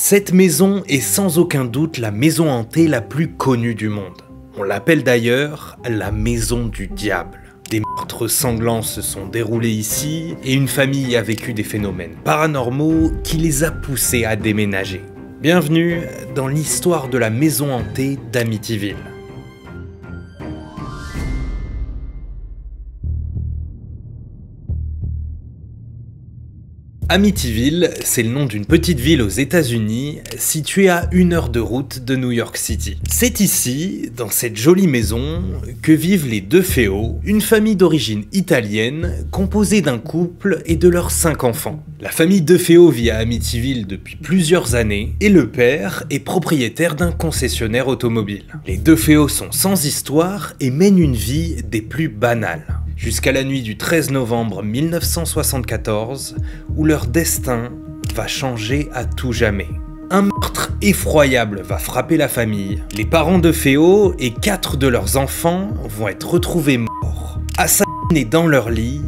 Cette maison est sans aucun doute la maison hantée la plus connue du monde. On l'appelle d'ailleurs la maison du diable. Des meurtres sanglants se sont déroulés ici et une famille a vécu des phénomènes paranormaux qui les a poussés à déménager. Bienvenue dans l'histoire de la maison hantée d'Amityville. Amityville, c'est le nom d'une petite ville aux États-Unis, située à 1 heure de route de New York City. C'est ici, dans cette jolie maison, que vivent les DeFeo, une famille d'origine italienne, composée d'un couple et de leurs 5 enfants. La famille DeFeo vit à Amityville depuis plusieurs années, et le père est propriétaire d'un concessionnaire automobile. Les DeFeo sont sans histoire et mènent une vie des plus banales. Jusqu'à la nuit du 13 novembre 1974, où leur destin va changer à tout jamais. Un meurtre effroyable va frapper la famille. Les parents DeFeo et 4 de leurs enfants vont être retrouvés morts, assassinés dans leur lit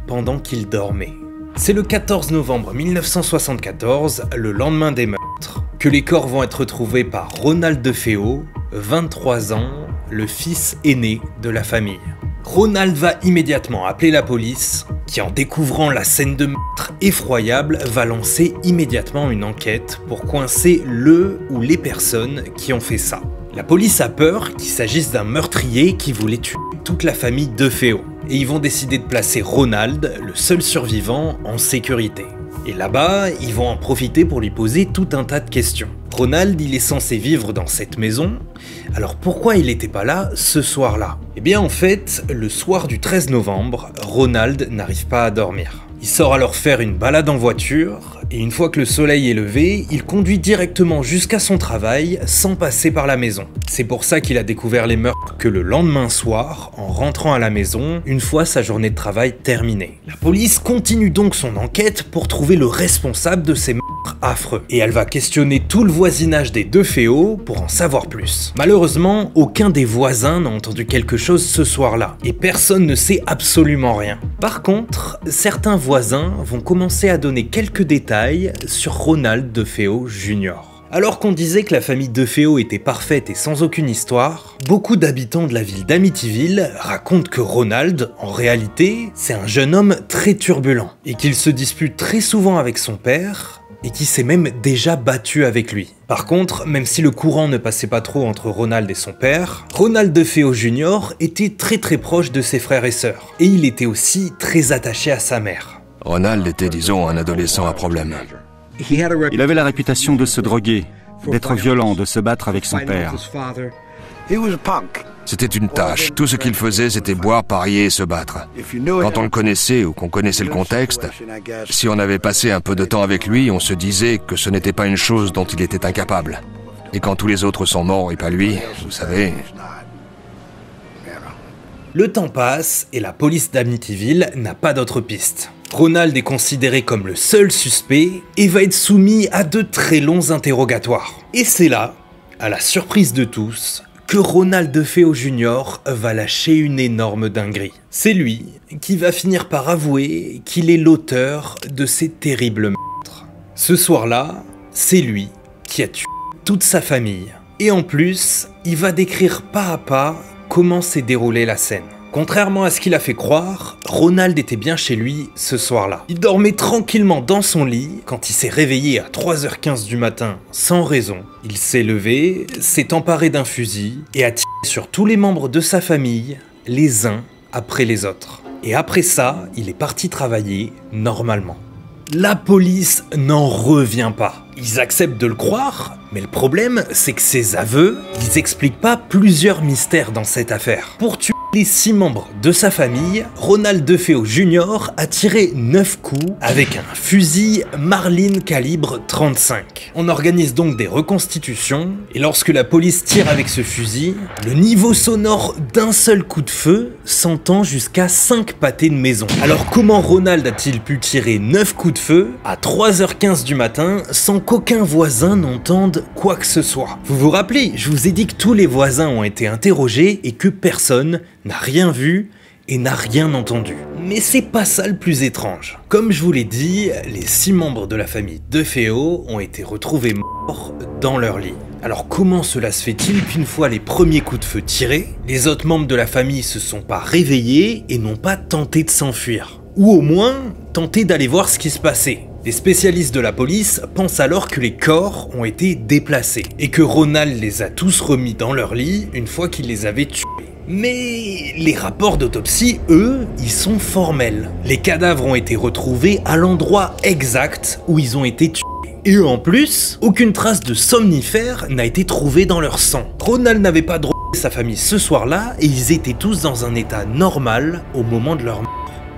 pendant qu'ils dormaient. C'est le 14 novembre 1974, le lendemain des meurtres, que les corps vont être retrouvés par Ronald DeFeo, 23 ans, le fils aîné de la famille. Ronald va immédiatement appeler la police, qui en découvrant la scène de meurtre effroyable va lancer immédiatement une enquête pour coincer le ou les personnes qui ont fait ça. La police a peur qu'il s'agisse d'un meurtrier qui voulait tuer toute la famille DeFeo, et ils vont décider de placer Ronald, le seul survivant, en sécurité. Et là-bas, ils vont en profiter pour lui poser tout un tas de questions. Ronald, il est censé vivre dans cette maison, alors pourquoi il n'était pas là ce soir-là? Eh bien en fait, le soir du 13 novembre, Ronald n'arrive pas à dormir. Il sort alors faire une balade en voiture, et une fois que le soleil est levé, il conduit directement jusqu'à son travail sans passer par la maison. C'est pour ça qu'il a découvert les meurtres que le lendemain soir, en rentrant à la maison, une fois sa journée de travail terminée. La police continue donc son enquête pour trouver le responsable de ces meurtres affreux, et elle va questionner tout le voisinage des DeFeo pour en savoir plus. Malheureusement, aucun des voisins n'a entendu quelque chose ce soir-là, et personne ne sait absolument rien. Par contre, certains voisins vont commencer à donner quelques détails sur Ronald DeFeo Jr. Alors qu'on disait que la famille DeFeo était parfaite et sans aucune histoire, beaucoup d'habitants de la ville d'Amityville racontent que Ronald, en réalité, c'est un jeune homme très turbulent, et qu'il se dispute très souvent avec son père, et qui s'est même déjà battu avec lui. Par contre, même si le courant ne passait pas trop entre Ronald et son père, Ronald DeFeo Jr. était très proche de ses frères et sœurs, et il était aussi très attaché à sa mère. Ronald était, disons, un adolescent à problème. Il avait la réputation de se droguer, d'être violent, de se battre avec son père. C'était une tâche. Tout ce qu'il faisait, c'était boire, parier et se battre. Quand on le connaissait ou qu'on connaissait le contexte, si on avait passé un peu de temps avec lui, on se disait que ce n'était pas une chose dont il était incapable. Et quand tous les autres sont morts et pas lui, vous savez... Le temps passe et la police d'Amityville n'a pas d'autre piste. Ronald est considéré comme le seul suspect et va être soumis à de très longs interrogatoires. Et c'est là, à la surprise de tous, que Ronald DeFeo Jr. va lâcher une énorme dinguerie. C'est lui qui va finir par avouer qu'il est l'auteur de ces terribles meurtres. Ce soir-là, c'est lui qui a tué toute sa famille. Et en plus, il va décrire pas à pas comment s'est déroulée la scène. Contrairement à ce qu'il a fait croire, Ronald était bien chez lui ce soir-là. Il dormait tranquillement dans son lit quand il s'est réveillé à 3h15 du matin sans raison. Il s'est levé, s'est emparé d'un fusil et a tiré sur tous les membres de sa famille, les uns après les autres. Et après ça, il est parti travailler normalement. La police n'en revient pas. Ils acceptent de le croire, mais le problème, c'est que ces aveux, ils expliquent pas plusieurs mystères dans cette affaire. Pour tuer les 6 membres de sa famille, Ronald DeFeo Jr. a tiré 9 coups avec un fusil Marlin calibre 35. On organise donc des reconstitutions, et lorsque la police tire avec ce fusil, le niveau sonore d'un seul coup de feu s'entend jusqu'à 5 pâtés de maison. Alors comment Ronald a-t-il pu tirer 9 coups de feu à 3h15 du matin sans qu'aucun voisin n'entende quoi que ce soit? Vous vous rappelez, je vous ai dit que tous les voisins ont été interrogés et que personne n'a rien vu et n'a rien entendu. Mais c'est pas ça le plus étrange. Comme je vous l'ai dit, les 6 membres de la famille DeFeo ont été retrouvés morts dans leur lit. Alors comment cela se fait-il qu'une fois les premiers coups de feu tirés, les autres membres de la famille se sont pas réveillés et n'ont pas tenté de s'enfuir? Ou au moins, tenté d'aller voir ce qui se passait. Les spécialistes de la police pensent alors que les corps ont été déplacés et que Ronald les a tous remis dans leur lit une fois qu'il les avait tués. Mais les rapports d'autopsie, eux, ils sont formels. Les cadavres ont été retrouvés à l'endroit exact où ils ont été tués. Et en plus, aucune trace de somnifère n'a été trouvée dans leur sang. Ronald n'avait pas drogué sa famille ce soir-là et ils étaient tous dans un état normal au moment de leur mort.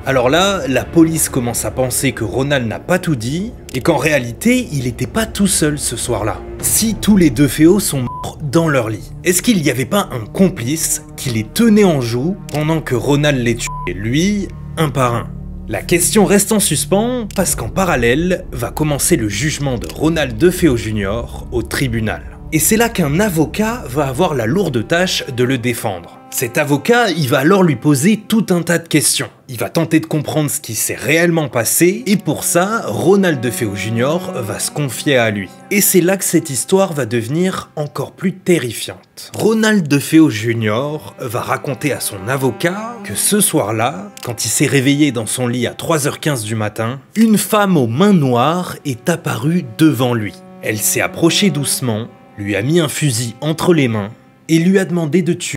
Alors là, la police commence à penser que Ronald n'a pas tout dit et qu'en réalité, il n'était pas tout seul ce soir-là. Si tous les DeFeo sont morts dans leur lit, est-ce qu'il n'y avait pas un complice qui les tenait en joue pendant que Ronald les tuait, lui, un par un? La question reste en suspens parce qu'en parallèle va commencer le jugement de Ronald DeFeo Jr. au tribunal. Et c'est là qu'un avocat va avoir la lourde tâche de le défendre. Cet avocat, il va alors lui poser tout un tas de questions. Il va tenter de comprendre ce qui s'est réellement passé, et pour ça, Ronald DeFeo Jr. va se confier à lui. Et c'est là que cette histoire va devenir encore plus terrifiante. Ronald DeFeo Jr. va raconter à son avocat que ce soir-là, quand il s'est réveillé dans son lit à 3h15 du matin, une femme aux mains noires est apparue devant lui. Elle s'est approchée doucement, lui a mis un fusil entre les mains, et lui a demandé de tuer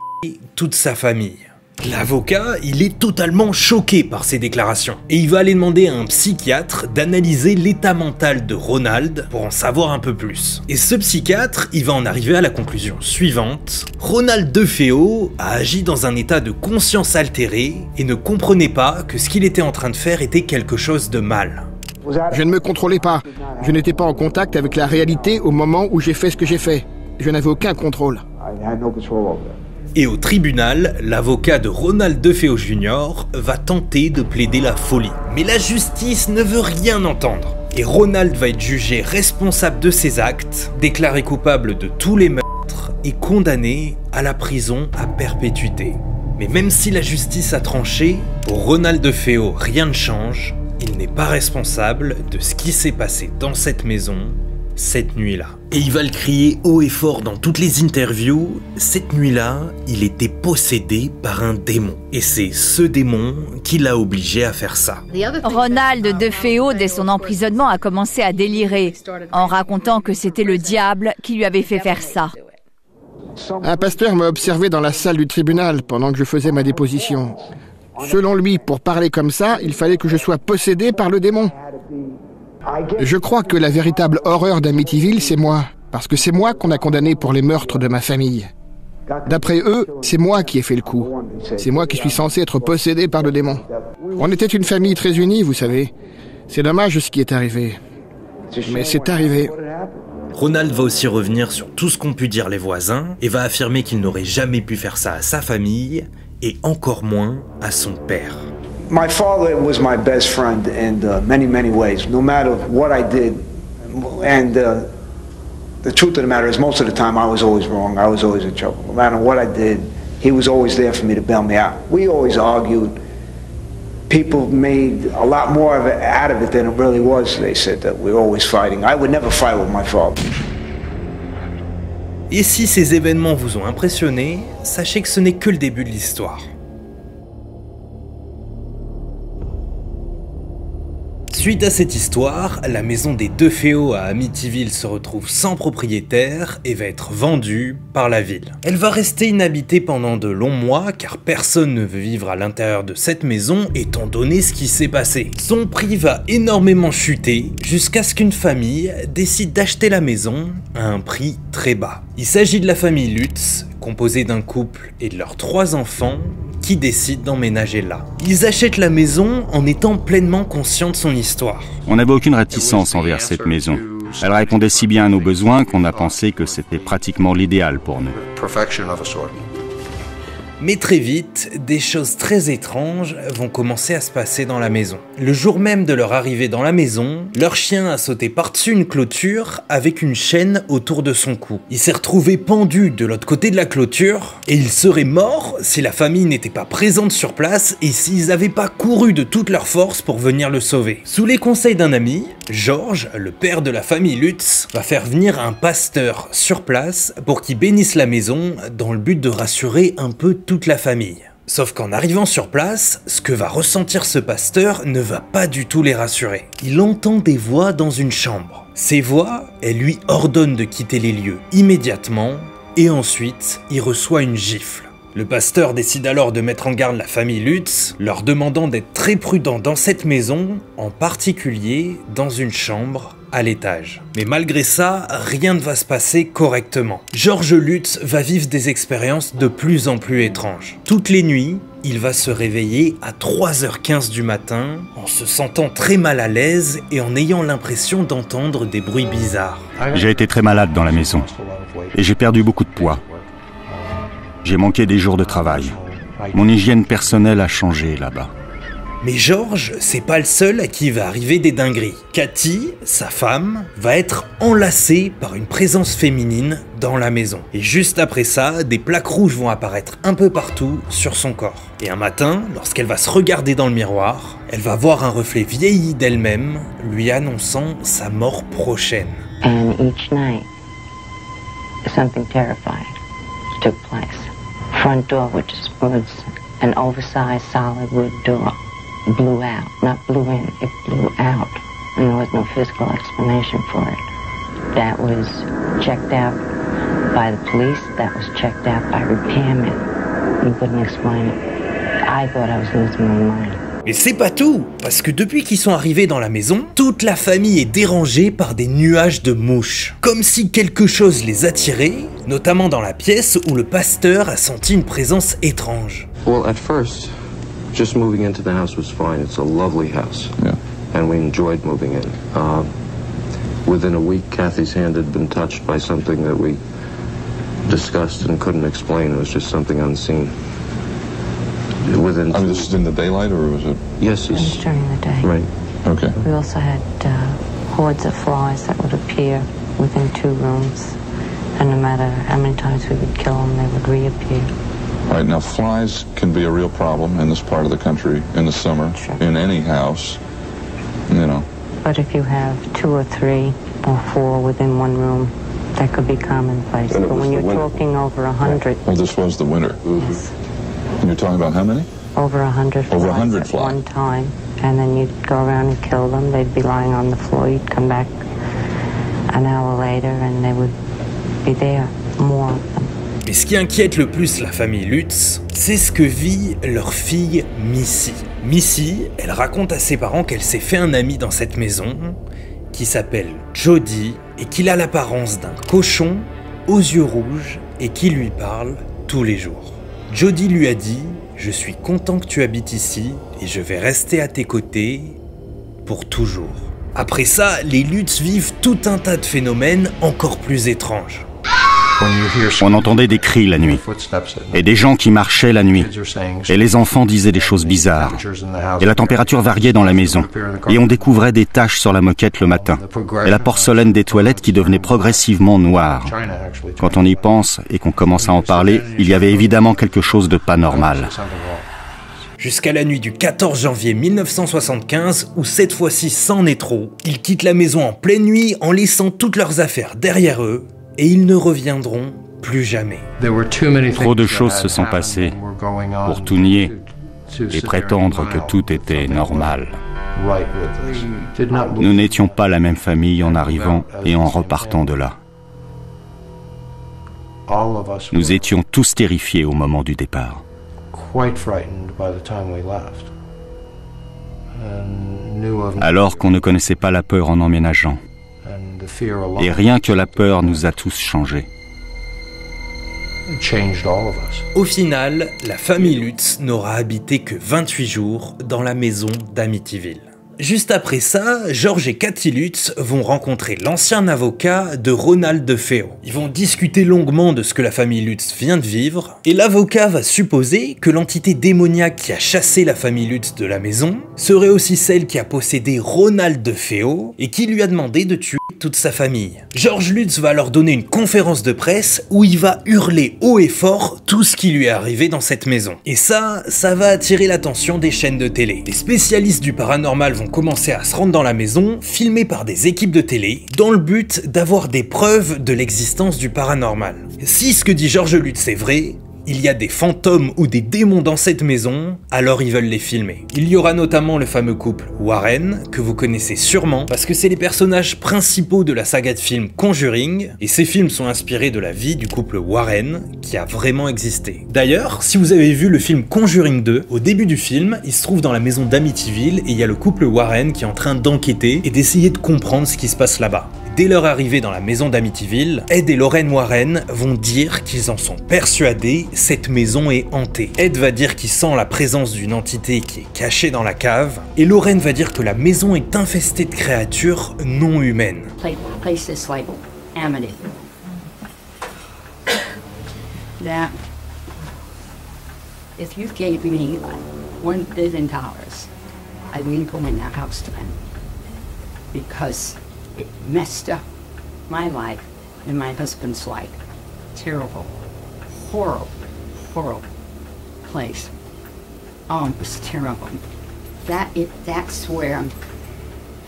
toute sa famille. L'avocat, il est totalement choqué par ces déclarations et il va aller demander à un psychiatre d'analyser l'état mental de Ronald pour en savoir un peu plus. Et ce psychiatre, il va en arriver à la conclusion suivante: Ronald DeFeo a agi dans un état de conscience altérée et ne comprenait pas que ce qu'il était en train de faire était quelque chose de mal. Je ne me contrôlais pas. Je n'étais pas en contact avec la réalité au moment où j'ai fait ce que j'ai fait. Je n'avais aucun contrôle. Et au tribunal, l'avocat de Ronald DeFeo Jr. va tenter de plaider la folie. Mais la justice ne veut rien entendre. Et Ronald va être jugé responsable de ses actes, déclaré coupable de tous les meurtres et condamné à la prison à perpétuité. Mais même si la justice a tranché, pour Ronald DeFeo, rien ne change. Il n'est pas responsable de ce qui s'est passé dans cette maison cette nuit-là. Et il va le crier haut et fort dans toutes les interviews, cette nuit-là, il était possédé par un démon. Et c'est ce démon qui l'a obligé à faire ça. Ronald DeFeo, dès son emprisonnement, a commencé à délirer, en racontant que c'était le diable qui lui avait fait faire ça. Un pasteur m'a observé dans la salle du tribunal pendant que je faisais ma déposition. Selon lui, pour parler comme ça, il fallait que je sois possédé par le démon. Je crois que la véritable horreur d'Amityville, c'est moi. Parce que c'est moi qu'on a condamné pour les meurtres de ma famille. D'après eux, c'est moi qui ai fait le coup. C'est moi qui suis censé être possédé par le démon. On était une famille très unie, vous savez. C'est dommage ce qui est arrivé. Mais c'est arrivé. Ronald va aussi revenir sur tout ce qu'ont pu dire les voisins et va affirmer qu'il n'aurait jamais pu faire ça à sa famille et encore moins à son père. My father was my best friend in many, many ways, no matter what I did. And the truth of the matter is, most of the time I was always wrong. I was always in trouble. No matter what I did, he was always there for me to bail me out. We always argued. People made a lot more out of it than it really was. They said that we were always fighting. I would never fight with my father. Et si ces événements vous ont impressionné, sachez que ce n'est que le début de l'histoire. Suite à cette histoire, la maison des DeFeo à Amityville se retrouve sans propriétaire et va être vendue par la ville. Elle va rester inhabitée pendant de longs mois car personne ne veut vivre à l'intérieur de cette maison étant donné ce qui s'est passé. Son prix va énormément chuter jusqu'à ce qu'une famille décide d'acheter la maison à un prix très bas. Il s'agit de la famille Lutz, composée d'un couple et de leurs 3 enfants, qui décident d'emménager là. Ils achètent la maison en étant pleinement conscients de son histoire. On n'avait aucune réticence envers cette maison. Elle répondait si bien à nos besoins qu'on a pensé que c'était pratiquement l'idéal pour nous. Mais très vite, des choses très étranges vont commencer à se passer dans la maison. Le jour même de leur arrivée dans la maison, leur chien a sauté par-dessus une clôture avec une chaîne autour de son cou. Il s'est retrouvé pendu de l'autre côté de la clôture et il serait mort si la famille n'était pas présente sur place et s'ils n'avaient pas couru de toute leur force pour venir le sauver. Sous les conseils d'un ami, George, le père de la famille Lutz, va faire venir un pasteur sur place pour qu'il bénisse la maison dans le but de rassurer un peu toute la famille. Sauf qu'en arrivant sur place, ce que va ressentir ce pasteur ne va pas du tout les rassurer. Il entend des voix dans une chambre. Ces voix, elles lui ordonnent de quitter les lieux immédiatement et ensuite, il reçoit une gifle. Le pasteur décide alors de mettre en garde la famille Lutz, leur demandant d'être très prudents dans cette maison, en particulier dans une chambre à l'étage. Mais malgré ça, rien ne va se passer correctement. George Lutz va vivre des expériences de plus en plus étranges. Toutes les nuits, il va se réveiller à 3h15 du matin, en se sentant très mal à l'aise et en ayant l'impression d'entendre des bruits bizarres. J'ai été très malade dans la maison et j'ai perdu beaucoup de poids. J'ai manqué des jours de travail. Mon hygiène personnelle a changé là-bas. Mais George, c'est pas le seul à qui va arriver des dingueries. Cathy, sa femme, va être enlacée par une présence féminine dans la maison. Et juste après ça, des plaques rouges vont apparaître un peu partout sur son corps. Et un matin, lorsqu'elle va se regarder dans le miroir, elle va voir un reflet vieilli d'elle-même, lui annonçant sa mort prochaine. And each night, something terrifying took place. Front door, which was an oversized solid wood door, blew out. Not blew in, it blew out. And there was no physical explanation for it. That was checked out by the police, that was checked out by repairmen. You couldn't explain it. I thought I was losing my mind. Mais c'est pas tout, parce que depuis qu'ils sont arrivés dans la maison, toute la famille est dérangée par des nuages de mouches. Comme si quelque chose les attirait, notamment dans la pièce où le pasteur a senti une présence étrange. Well, at first, just moving into the house was fine. It's a lovely house. Yeah. And we enjoyed moving in. Within a week, Kathy's hand had been touched by something that we discussed and couldn't explain. It was just something unseen. Within this is in the daylight, or was it? Yes, It was during the day. Right. Okay. We also had hordes of flies that would appear within 2 rooms. And no matter how many times we would kill them, they would reappear. Right, now flies can be a real problem in this part of the country in the summer, Sure. in any house, you know. But if you have 2 or 3 or 4 within one room, that could be commonplace. And it But was when the you're winter. talking over 100, Well, this was the winter. yes, And you're talking about how many? over 100 flies Over 100 at flies. one time, and then you'd go around and kill them. They'd be lying on the floor. You'd come back an hour later, and they would be there, more of them. Mais ce qui inquiète le plus la famille Lutz, c'est ce que vit leur fille Missy. Missy, elle raconte à ses parents qu'elle s'est fait un ami dans cette maison, qui s'appelle Jody, et qu'il a l'apparence d'un cochon aux yeux rouges et qui lui parle tous les jours. Jody lui a dit « Je suis content que tu habites ici et je vais rester à tes côtés pour toujours ». Après ça, les Lutz vivent tout un tas de phénomènes encore plus étranges. On entendait des cris la nuit, et des gens qui marchaient la nuit, et les enfants disaient des choses bizarres, et la température variait dans la maison, et on découvrait des taches sur la moquette le matin, et la porcelaine des toilettes qui devenait progressivement noire. Quand on y pense et qu'on commence à en parler, il y avait évidemment quelque chose de pas normal. Jusqu'à la nuit du 14 janvier 1975, où cette fois-ci c'en est trop, ils quittent la maison en pleine nuit en laissant toutes leurs affaires derrière eux, et ils ne reviendront plus jamais. Trop de choses se sont passées pour tout nier et prétendre que tout était normal. Nous n'étions pas la même famille en arrivant et en repartant de là. Nous étions tous terrifiés au moment du départ. Alors qu'on ne connaissait pas la peur en emménageant. Et rien que la peur nous a tous changés. Au final, la famille Lutz n'aura habité que 28 jours dans la maison d'Amityville. Juste après ça, George et Kathy Lutz vont rencontrer l'ancien avocat de Ronald DeFeo. Ils vont discuter longuement de ce que la famille Lutz vient de vivre, et l'avocat va supposer que l'entité démoniaque qui a chassé la famille Lutz de la maison serait aussi celle qui a possédé Ronald DeFeo et qui lui a demandé de tuer toute sa famille. George Lutz va leur donner une conférence de presse où il va hurler haut et fort tout ce qui lui est arrivé dans cette maison. Et ça va attirer l'attention des chaînes de télé. Les spécialistes du paranormal vont commencer à se rendre dans la maison, filmés par des équipes de télé, dans le but d'avoir des preuves de l'existence du paranormal. Si ce que dit George Lutz est vrai, il y a des fantômes ou des démons dans cette maison, alors ils veulent les filmer. Il y aura notamment le fameux couple Warren, que vous connaissez sûrement, parce que c'est les personnages principaux de la saga de films Conjuring, et ces films sont inspirés de la vie du couple Warren, qui a vraiment existé. D'ailleurs, si vous avez vu le film Conjuring 2, au début du film, il se trouve dans la maison d'Amityville, et il y a le couple Warren qui est en train d'enquêter et d'essayer de comprendre ce qui se passe là-bas. Dès leur arrivée dans la maison d'Amityville, Ed et Lorraine Warren vont dire qu'ils en sont persuadés, cette maison est hantée. Ed va dire qu'il sent la présence d'une entité qui est cachée dans la cave, et Lorraine va dire que la maison est infestée de créatures non humaines. Place this label, Amity. That, if you gave me $1 billion, I wouldn't go in that house then, because it messed up my life and my husband's life. Terrible, horrible, horrible place. Oh, it was terrible. That's where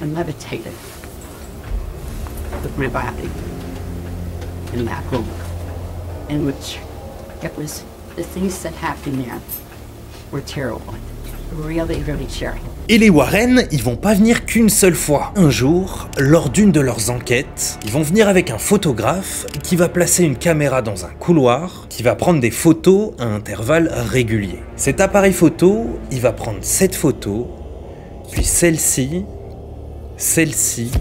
I levitated with my body in that room, in which it was the things that happened there were terrible, really, really scary. Et les Warren, ils vont pas venir qu'une seule fois. Un jour, lors d'une de leurs enquêtes, ils vont venir avec un photographe qui va placer une caméra dans un couloir, qui va prendre des photos à intervalles réguliers. Cet appareil photo, il va prendre cette photo, puis celle-ci, celle-ci,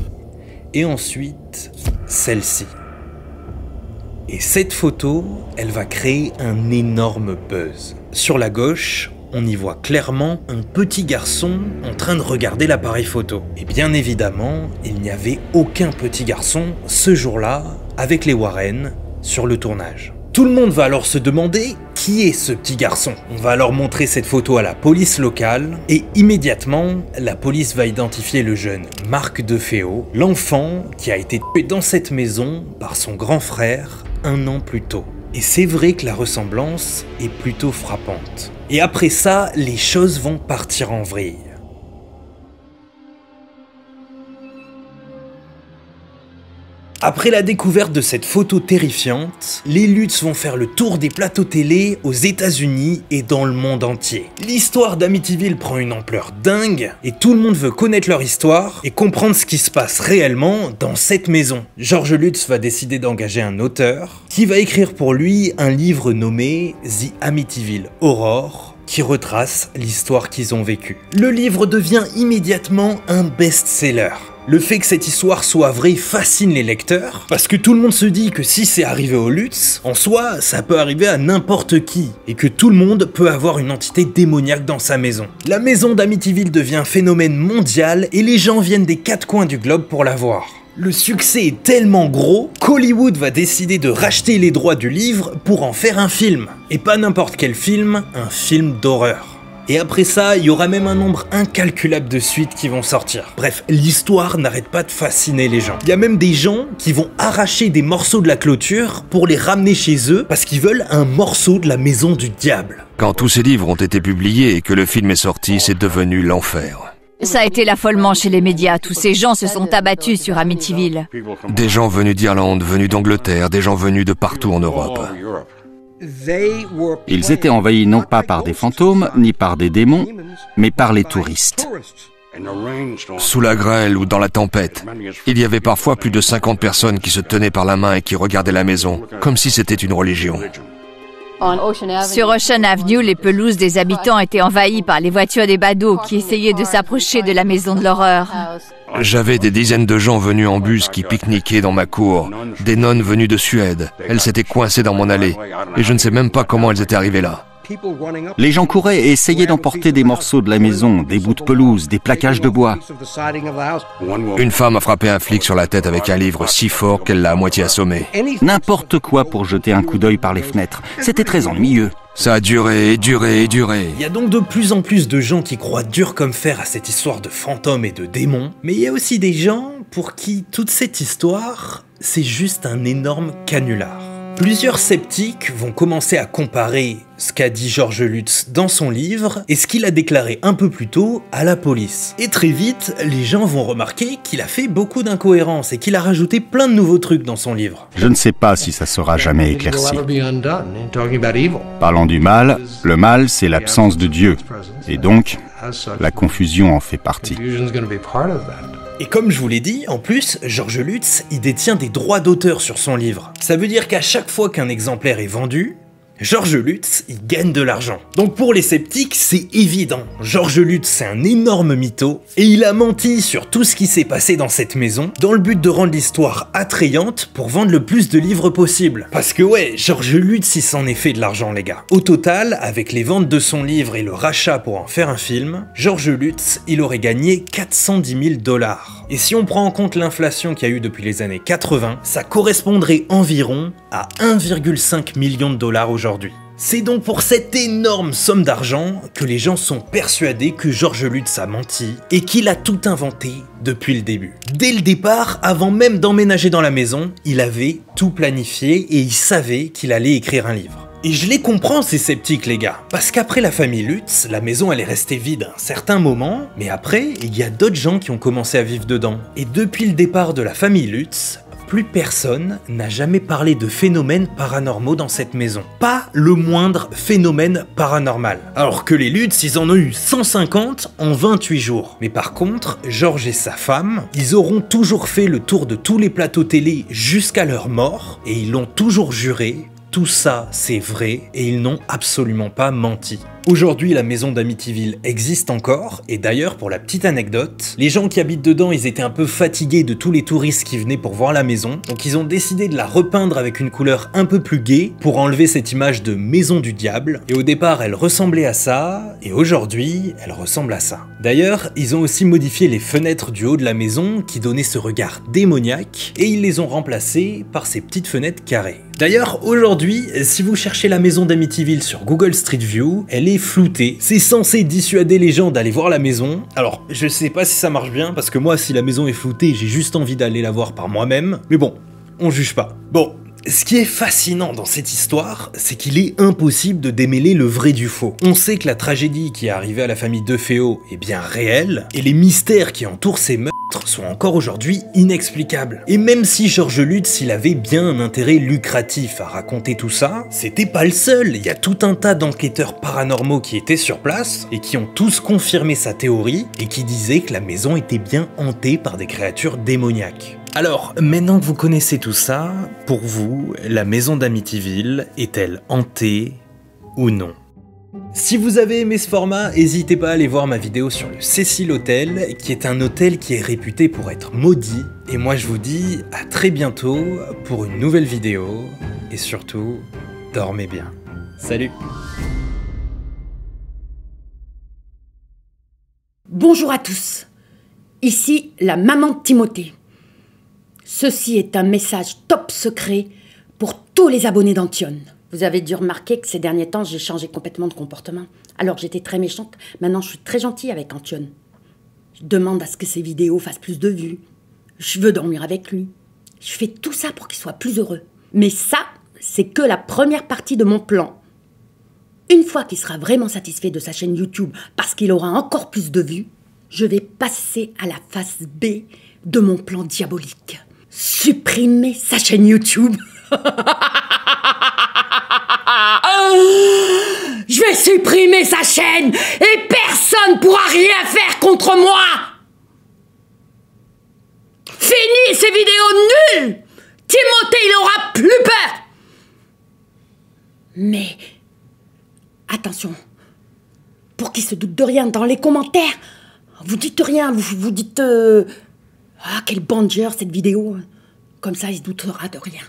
et ensuite celle-ci. Et cette photo, elle va créer un énorme buzz. Sur la gauche, on y voit clairement un petit garçon en train de regarder l'appareil photo. Et bien évidemment, il n'y avait aucun petit garçon ce jour-là avec les Warren sur le tournage. Tout le monde va alors se demander qui est ce petit garçon. On va alors montrer cette photo à la police locale et immédiatement, la police va identifier le jeune Mark DeFeo, l'enfant qui a été tué dans cette maison par son grand frère 1 an plus tôt. Et c'est vrai que la ressemblance est plutôt frappante. Et après ça, les choses vont partir en vrille. Après la découverte de cette photo terrifiante, les Lutz vont faire le tour des plateaux télé aux États-Unis et dans le monde entier. L'histoire d'Amityville prend une ampleur dingue et tout le monde veut connaître leur histoire et comprendre ce qui se passe réellement dans cette maison. George Lutz va décider d'engager un auteur qui va écrire pour lui un livre nommé The Amityville Horror, qui retrace l'histoire qu'ils ont vécue. Le livre devient immédiatement un best-seller. Le fait que cette histoire soit vraie fascine les lecteurs, parce que tout le monde se dit que si c'est arrivé aux Lutz, en soi, ça peut arriver à n'importe qui, et que tout le monde peut avoir une entité démoniaque dans sa maison. La maison d'Amityville devient un phénomène mondial, et les gens viennent des 4 coins du globe pour la voir. Le succès est tellement gros qu'Hollywood va décider de racheter les droits du livre pour en faire un film. Et pas n'importe quel film, un film d'horreur. Et après ça, il y aura même un nombre incalculable de suites qui vont sortir. Bref, l'histoire n'arrête pas de fasciner les gens. Il y a même des gens qui vont arracher des morceaux de la clôture pour les ramener chez eux parce qu'ils veulent un morceau de la maison du diable. Quand tous ces livres ont été publiés et que le film est sorti, c'est devenu l'enfer. Ça a été l'affolement chez les médias. Tous ces gens se sont abattus sur Amityville. Des gens venus d'Irlande, venus d'Angleterre, des gens venus de partout en Europe. Ils étaient envahis non pas par des fantômes, ni par des démons, mais par les touristes. Sous la grêle ou dans la tempête, il y avait parfois plus de 50 personnes qui se tenaient par la main et qui regardaient la maison, comme si c'était une religion. Sur Ocean Avenue, les pelouses des habitants étaient envahies par les voitures des badauds qui essayaient de s'approcher de la maison de l'horreur. J'avais des dizaines de gens venus en bus qui pique-niquaient dans ma cour, des nonnes venues de Suède. Elles s'étaient coincées dans mon allée, et je ne sais même pas comment elles étaient arrivées là. Les gens couraient et essayaient d'emporter des morceaux de la maison, des bouts de pelouse, des plaquages de bois. Une femme a frappé un flic sur la tête avec un livre si fort qu'elle l'a à moitié assommé. N'importe quoi pour jeter un coup d'œil par les fenêtres. C'était très ennuyeux. Ça a duré et duré et duré. Il y a donc de plus en plus de gens qui croient dur comme fer à cette histoire de fantômes et de démons, mais il y a aussi des gens pour qui toute cette histoire, c'est juste un énorme canular. Plusieurs sceptiques vont commencer à comparer ce qu'a dit George Lutz dans son livre et ce qu'il a déclaré un peu plus tôt à la police. Et très vite, les gens vont remarquer qu'il a fait beaucoup d'incohérences et qu'il a rajouté plein de nouveaux trucs dans son livre. Je ne sais pas si ça sera jamais éclairci. Parlant du mal, le mal c'est l'absence de Dieu. Et donc, la confusion en fait partie. Et comme je vous l'ai dit, en plus, George Lutz, il détient des droits d'auteur sur son livre. Ça veut dire qu'à chaque fois qu'un exemplaire est vendu, George Lutz, il gagne de l'argent. Donc pour les sceptiques, c'est évident. George Lutz, c'est un énorme mytho, et il a menti sur tout ce qui s'est passé dans cette maison, dans le but de rendre l'histoire attrayante pour vendre le plus de livres possible. Parce que ouais, George Lutz, il s'en est fait de l'argent les gars. Au total, avec les ventes de son livre et le rachat pour en faire un film, George Lutz, il aurait gagné 410 000 $. Et si on prend en compte l'inflation qu'il y a eu depuis les années 80, ça correspondrait environ à 1,5 million de dollars aujourd'hui. C'est donc pour cette énorme somme d'argent que les gens sont persuadés que George Lutz a menti et qu'il a tout inventé depuis le début. Dès le départ, avant même d'emménager dans la maison, il avait tout planifié et il savait qu'il allait écrire un livre. Et je les comprends ces sceptiques les gars, parce qu'après la famille Lutz, la maison elle est restée vide un certain moment, mais après, il y a d'autres gens qui ont commencé à vivre dedans. Et depuis le départ de la famille Lutz, plus personne n'a jamais parlé de phénomènes paranormaux dans cette maison. Pas le moindre phénomène paranormal. Alors que les Lutz, ils en ont eu 150 en 28 jours. Mais par contre, George et sa femme, ils auront toujours fait le tour de tous les plateaux télé jusqu'à leur mort, et ils l'ont toujours juré. Tout ça, c'est vrai, et ils n'ont absolument pas menti. Aujourd'hui, la maison d'Amityville existe encore, et d'ailleurs, pour la petite anecdote, les gens qui habitent dedans, ils étaient un peu fatigués de tous les touristes qui venaient pour voir la maison, donc ils ont décidé de la repeindre avec une couleur un peu plus gaie, pour enlever cette image de maison du diable, et au départ, elle ressemblait à ça, et aujourd'hui, elle ressemble à ça. D'ailleurs, ils ont aussi modifié les fenêtres du haut de la maison, qui donnaient ce regard démoniaque, et ils les ont remplacées par ces petites fenêtres carrées. D'ailleurs, aujourd'hui, si vous cherchez la maison d'Amityville sur Google Street View, elle est floutée. C'est censé dissuader les gens d'aller voir la maison. Alors, je sais pas si ça marche bien, parce que moi, si la maison est floutée, j'ai juste envie d'aller la voir par moi-même. Mais bon, on juge pas. Bon. Ce qui est fascinant dans cette histoire, c'est qu'il est impossible de démêler le vrai du faux. On sait que la tragédie qui est arrivée à la famille DeFeo est bien réelle, et les mystères qui entourent ces meurtres sont encore aujourd'hui inexplicables. Et même si George Lutz, il avait bien un intérêt lucratif à raconter tout ça, c'était pas le seul. Il y a tout un tas d'enquêteurs paranormaux qui étaient sur place, et qui ont tous confirmé sa théorie, et qui disaient que la maison était bien hantée par des créatures démoniaques. Alors, maintenant que vous connaissez tout ça, pour vous, la maison d'Amityville est-elle hantée ou non? Si vous avez aimé ce format, n'hésitez pas à aller voir ma vidéo sur le Cecil Hotel, qui est un hôtel qui est réputé pour être maudit. Et moi je vous dis à très bientôt pour une nouvelle vidéo, et surtout, dormez bien. Salut! Bonjour à tous, ici la maman de Timothée. Ceci est un message top secret pour tous les abonnés d'Antion. Vous avez dû remarquer que ces derniers temps, j'ai changé complètement de comportement. Alors j'étais très méchante, maintenant je suis très gentille avec Antion. Je demande à ce que ses vidéos fassent plus de vues. Je veux dormir avec lui. Je fais tout ça pour qu'il soit plus heureux. Mais ça, c'est que la première partie de mon plan. Une fois qu'il sera vraiment satisfait de sa chaîne YouTube parce qu'il aura encore plus de vues, je vais passer à la phase B de mon plan diabolique. Supprimer sa chaîne YouTube. Je vais supprimer sa chaîne et personne pourra rien faire contre moi. Fini ces vidéos nulles. Timothée, il aura plus peur. Mais attention, pour qu'il se doute de rien dans les commentaires, vous dites rien, vous dites ah, quelle bandeur cette vidéo. Comme ça, il se doutera de rien.